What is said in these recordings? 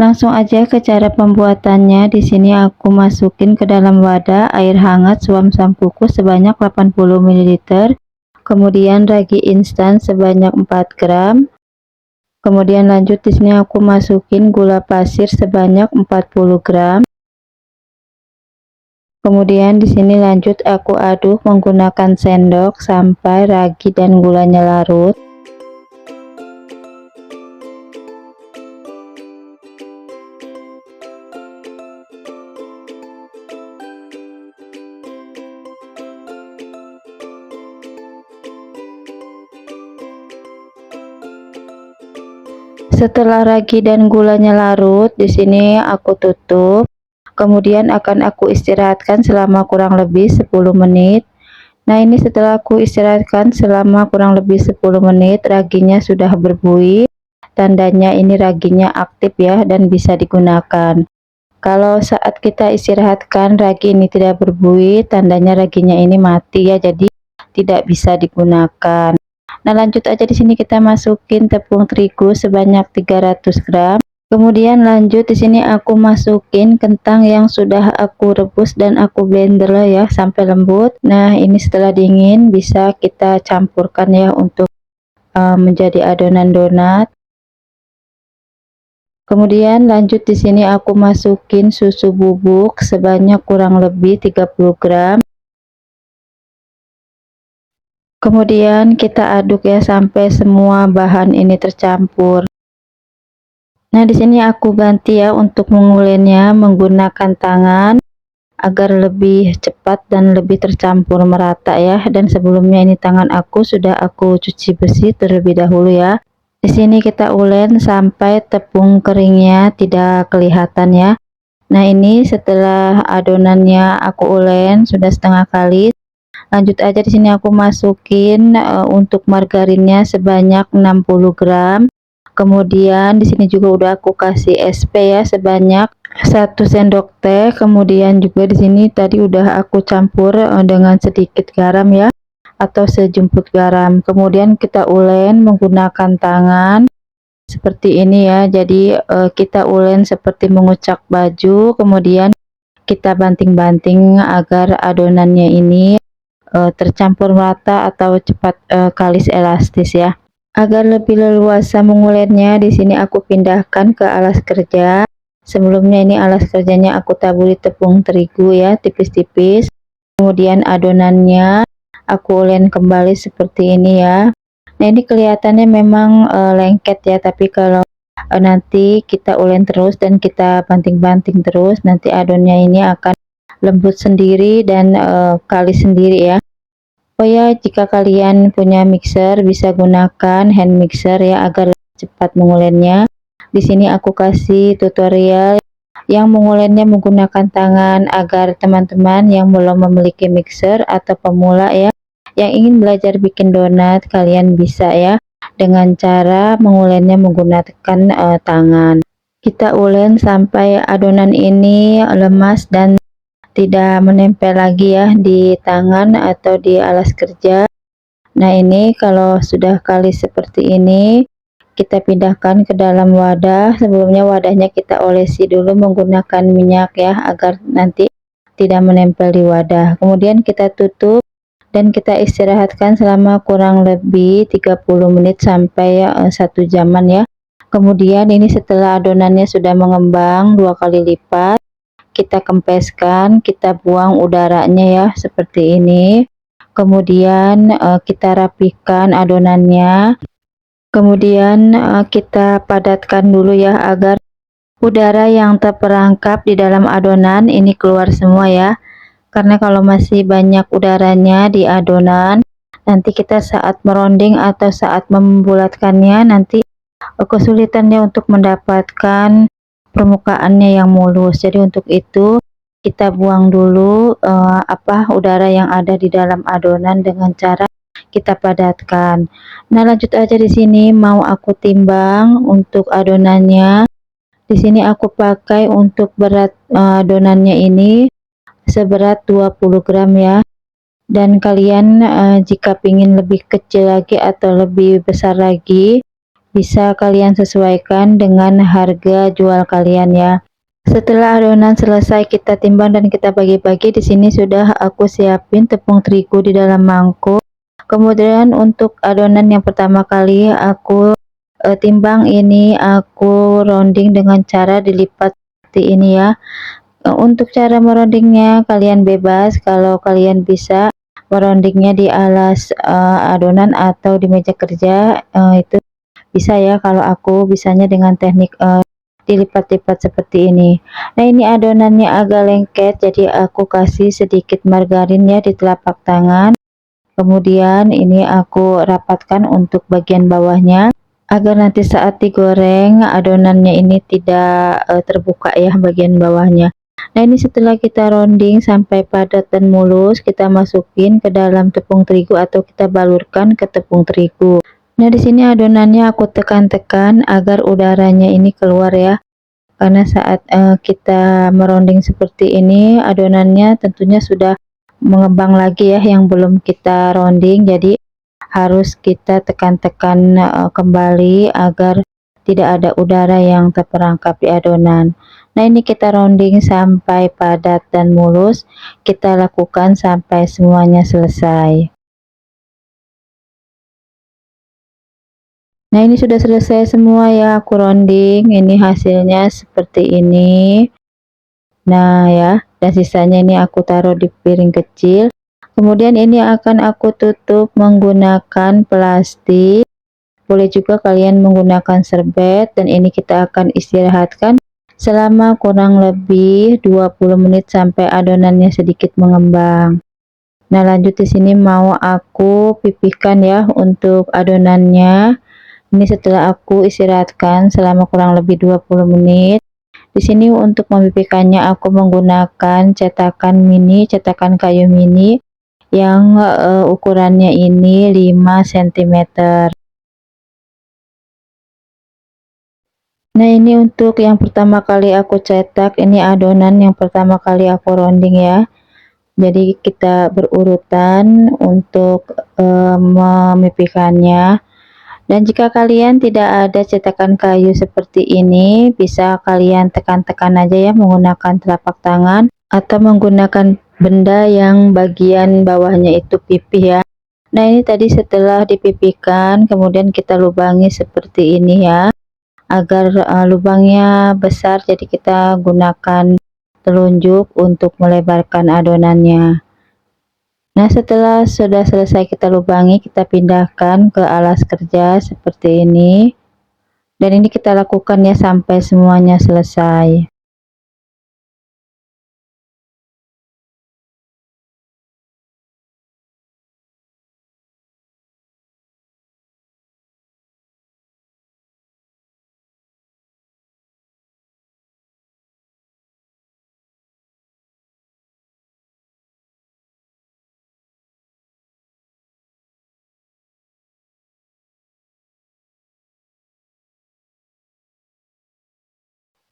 Langsung aja ke cara pembuatannya. Di sini aku masukin ke dalam wadah air hangat suam sampuku sebanyak 80 ml, kemudian ragi instan sebanyak 4 gram. Kemudian lanjut di sini aku masukin gula pasir sebanyak 40 gram. Kemudian di sini lanjut aku aduk menggunakan sendok sampai ragi dan gulanya larut. Setelah ragi dan gulanya larut, di sini aku tutup. Kemudian akan aku istirahatkan selama kurang lebih 10 menit. Nah, ini setelah aku istirahatkan selama kurang lebih 10 menit, raginya sudah berbuih. Tandanya ini raginya aktif ya dan bisa digunakan. Kalau saat kita istirahatkan ragi ini tidak berbuih, tandanya raginya ini mati ya, jadi tidak bisa digunakan. Nah, lanjut aja di sini kita masukin tepung terigu sebanyak 300 gram. Kemudian lanjut di sini aku masukin kentang yang sudah aku rebus dan aku blender ya sampai lembut. Nah, ini setelah dingin bisa kita campurkan ya untuk menjadi adonan donat. Kemudian lanjut di sini aku masukin susu bubuk sebanyak kurang lebih 30 gram. Kemudian kita aduk ya sampai semua bahan ini tercampur. Nah, di sini aku ganti ya untuk mengulennya menggunakan tangan agar lebih cepat dan lebih tercampur merata ya. Dan sebelumnya ini tangan aku sudah aku cuci bersih terlebih dahulu ya. Di sini kita ulen sampai tepung keringnya tidak kelihatan ya. Nah, ini setelah adonannya aku ulen sudah setengah kali. Lanjut aja di sini aku masukin untuk margarinnya sebanyak 60 gram. Kemudian di sini juga udah aku kasih SP ya sebanyak 1 sendok teh. Kemudian juga di sini tadi udah aku campur dengan sedikit garam ya atau sejumput garam. Kemudian kita ulen menggunakan tangan seperti ini ya. Jadi kita ulen seperti mengucak baju. Kemudian kita banting-banting agar adonannya ini tercampur rata atau cepat kalis elastis ya. Agar lebih leluasa mengulennya, di sini aku pindahkan ke alas kerja. Sebelumnya ini alas kerjanya aku taburi tepung terigu ya, tipis-tipis. Kemudian adonannya aku ulen kembali seperti ini ya. Nah, ini kelihatannya memang lengket ya, tapi kalau nanti kita ulen terus dan kita banting-banting terus, nanti adonannya ini akan lembut sendiri dan kalis sendiri ya. Oh ya, jika kalian punya mixer bisa gunakan hand mixer ya agar cepat mengulennya. Di sini aku kasih tutorial yang mengulennya menggunakan tangan agar teman-teman yang belum memiliki mixer atau pemula ya yang ingin belajar bikin donat, kalian bisa ya dengan cara mengulennya menggunakan tangan. Kita ulen sampai adonan ini lemas dan tidak menempel lagi ya di tangan atau di alas kerja. Nah, ini kalau sudah kalis seperti ini kita pindahkan ke dalam wadah. Sebelumnya wadahnya kita olesi dulu menggunakan minyak ya agar nanti tidak menempel di wadah. Kemudian kita tutup dan kita istirahatkan selama kurang lebih 30 menit sampai 1 jaman ya. Kemudian ini setelah adonannya sudah mengembang 2 kali lipat, kita kempeskan, kita buang udaranya ya seperti ini. Kemudian kita rapikan adonannya. Kemudian kita padatkan dulu ya agar udara yang terperangkap di dalam adonan ini keluar semua ya. Karena kalau masih banyak udaranya di adonan, nanti kita saat meronding atau saat membulatkannya nanti kesulitannya untuk mendapatkan permukaannya yang mulus. Jadi untuk itu kita buang dulu udara yang ada di dalam adonan dengan cara kita padatkan. Nah, lanjut aja di sini mau aku timbang untuk adonannya. Di sini aku pakai untuk berat adonannya ini seberat 20 gram ya. Dan kalian jika ingin lebih kecil lagi atau lebih besar lagi, bisa kalian sesuaikan dengan harga jual kalian ya. Setelah adonan selesai kita timbang dan kita bagi-bagi, di sini sudah aku siapin tepung terigu di dalam mangkuk. Kemudian untuk adonan yang pertama kali aku timbang, ini aku rounding dengan cara dilipat seperti ini ya. Untuk cara merondingnya kalian bebas, kalau kalian bisa merondingnya di alas adonan atau di meja kerja, itu bisa ya. Kalau aku bisanya dengan teknik dilipat-lipat seperti ini. Nah, ini adonannya agak lengket, jadi aku kasih sedikit margarin ya di telapak tangan. Kemudian ini aku rapatkan untuk bagian bawahnya agar nanti saat digoreng adonannya ini tidak terbuka ya bagian bawahnya. Nah, ini setelah kita rounding sampai padat dan mulus, kita masukin ke dalam tepung terigu atau kita balurkan ke tepung terigu. Nah, di sini adonannya aku tekan-tekan agar udaranya ini keluar ya. Karena saat kita meronding seperti ini, adonannya tentunya sudah mengembang lagi ya yang belum kita rounding. Jadi harus kita tekan-tekan kembali agar tidak ada udara yang terperangkap di adonan. Nah, ini kita rounding sampai padat dan mulus. Kita lakukan sampai semuanya selesai. Nah, ini sudah selesai semua ya, aku rounding. Ini hasilnya seperti ini. Nah ya, dan sisanya ini aku taruh di piring kecil. Kemudian ini akan aku tutup menggunakan plastik. Boleh juga kalian menggunakan serbet, dan ini kita akan istirahatkan selama kurang lebih 20 menit sampai adonannya sedikit mengembang. Nah, lanjut di sini mau aku pipihkan ya untuk adonannya. Ini setelah aku istirahatkan selama kurang lebih 20 menit. Di sini untuk memipihkannya aku menggunakan cetakan kayu mini yang ukurannya ini 5 cm. Nah, ini untuk yang pertama kali aku cetak, ini adonan yang pertama kali aku rounding ya. Jadi kita berurutan untuk memipihkannya. Dan jika kalian tidak ada cetakan kayu seperti ini, bisa kalian tekan-tekan aja ya menggunakan telapak tangan atau menggunakan benda yang bagian bawahnya itu pipih ya. Nah, ini tadi setelah dipipihkan, kemudian kita lubangi seperti ini ya, agar lubangnya besar, jadi kita gunakan telunjuk untuk melebarkan adonannya. Nah, setelah sudah selesai kita lubangi, kita pindahkan ke alas kerja seperti ini. Dan ini kita lakukan ya sampai semuanya selesai.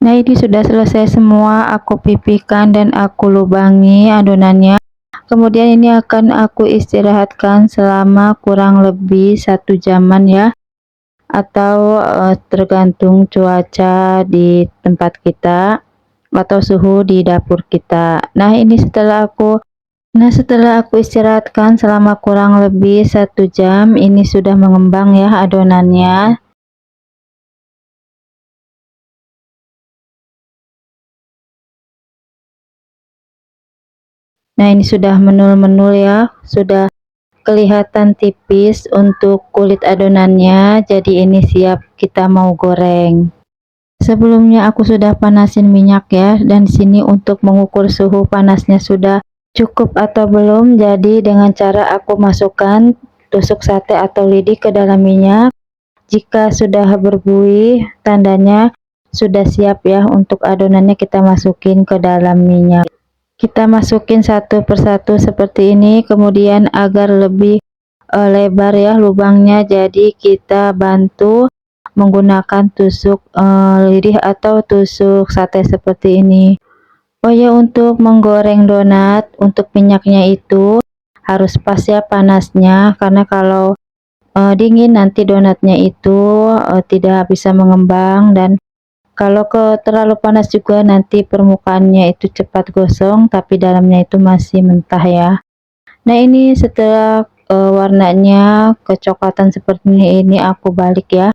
Nah, ini sudah selesai semua, aku pipihkan dan aku lubangi adonannya. Kemudian ini akan aku istirahatkan selama kurang lebih 1 jaman ya, atau tergantung cuaca di tempat kita atau suhu di dapur kita. Setelah aku istirahatkan selama kurang lebih 1 jam, ini sudah mengembang ya adonannya. Nah, ini sudah menul-menul ya, sudah kelihatan tipis untuk kulit adonannya, jadi ini siap kita mau goreng. Sebelumnya aku sudah panasin minyak ya, dan di sini untuk mengukur suhu panasnya sudah cukup atau belum. Jadi dengan cara aku masukkan tusuk sate atau lidi ke dalam minyak. Jika sudah berbuih, tandanya sudah siap ya untuk adonannya kita masukin ke dalam minyak. Kita masukin satu persatu seperti ini, kemudian agar lebih lebar ya lubangnya, jadi kita bantu menggunakan tusuk lidi atau tusuk sate seperti ini. Oh ya, untuk menggoreng donat, untuk minyaknya itu harus pas ya panasnya, karena kalau dingin nanti donatnya itu tidak bisa mengembang, dan kalau terlalu panas juga nanti permukaannya itu cepat gosong tapi dalamnya itu masih mentah ya. Nah ini setelah warnanya kecoklatan seperti ini aku balik ya.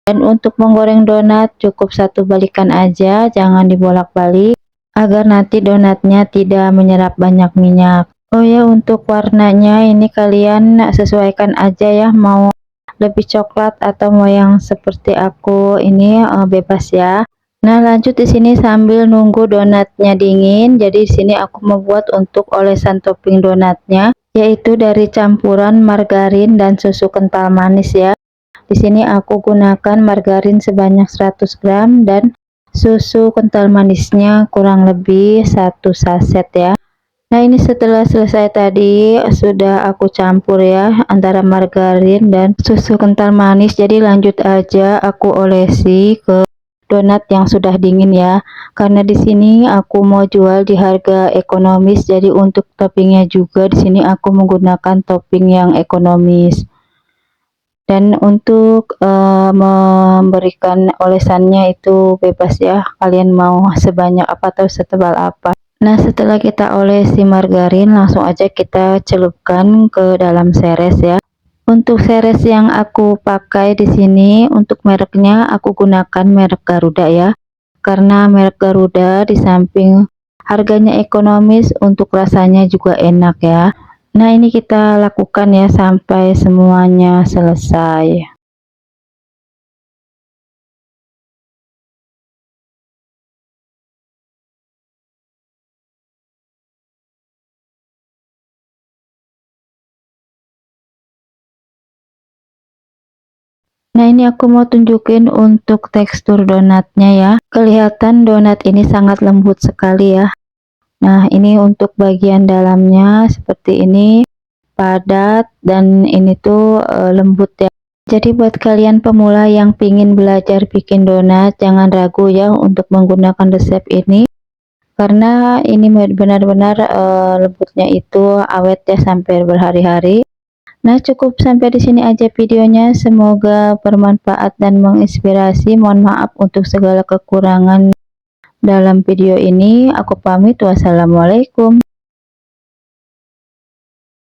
Dan untuk menggoreng donat cukup satu balikan aja, jangan dibolak-balik agar nanti donatnya tidak menyerap banyak minyak. Oh ya, untuk warnanya ini kalian sesuaikan aja ya, mau lebih coklat atau mau yang seperti aku ini bebas ya. Nah, lanjut di sini sambil nunggu donatnya dingin, jadi di sini aku membuat untuk olesan topping donatnya, yaitu dari campuran margarin dan susu kental manis ya. Di sini aku gunakan margarin sebanyak 100 gram dan susu kental manisnya kurang lebih 1 saset ya. Nah, ini setelah selesai tadi sudah aku campur ya antara margarin dan susu kental manis. Jadi lanjut aja aku olesi ke donat yang sudah dingin ya. Karena di sini aku mau jual di harga ekonomis, jadi untuk toppingnya juga di sini aku menggunakan topping yang ekonomis. Dan untuk memberikan olesannya itu bebas ya, kalian mau sebanyak apa atau setebal apa. Nah, setelah kita olesi margarin, langsung aja kita celupkan ke dalam seres ya. Untuk seres yang aku pakai di sini untuk mereknya aku gunakan merek Garuda ya. Karena merek Garuda di samping harganya ekonomis, untuk rasanya juga enak ya. Nah, ini kita lakukan ya sampai semuanya selesai. Nah, ini aku mau tunjukin untuk tekstur donatnya ya. Kelihatan donat ini sangat lembut sekali ya. Nah, ini untuk bagian dalamnya seperti ini, padat, dan ini tuh lembut ya. Jadi buat kalian pemula yang pingin belajar bikin donat, jangan ragu ya untuk menggunakan resep ini. Karena ini benar-benar lembutnya itu awet ya sampai berhari-hari. Nah, cukup sampai di sini aja videonya. Semoga bermanfaat dan menginspirasi. Mohon maaf untuk segala kekurangan dalam video ini. Aku pamit. Wassalamualaikum.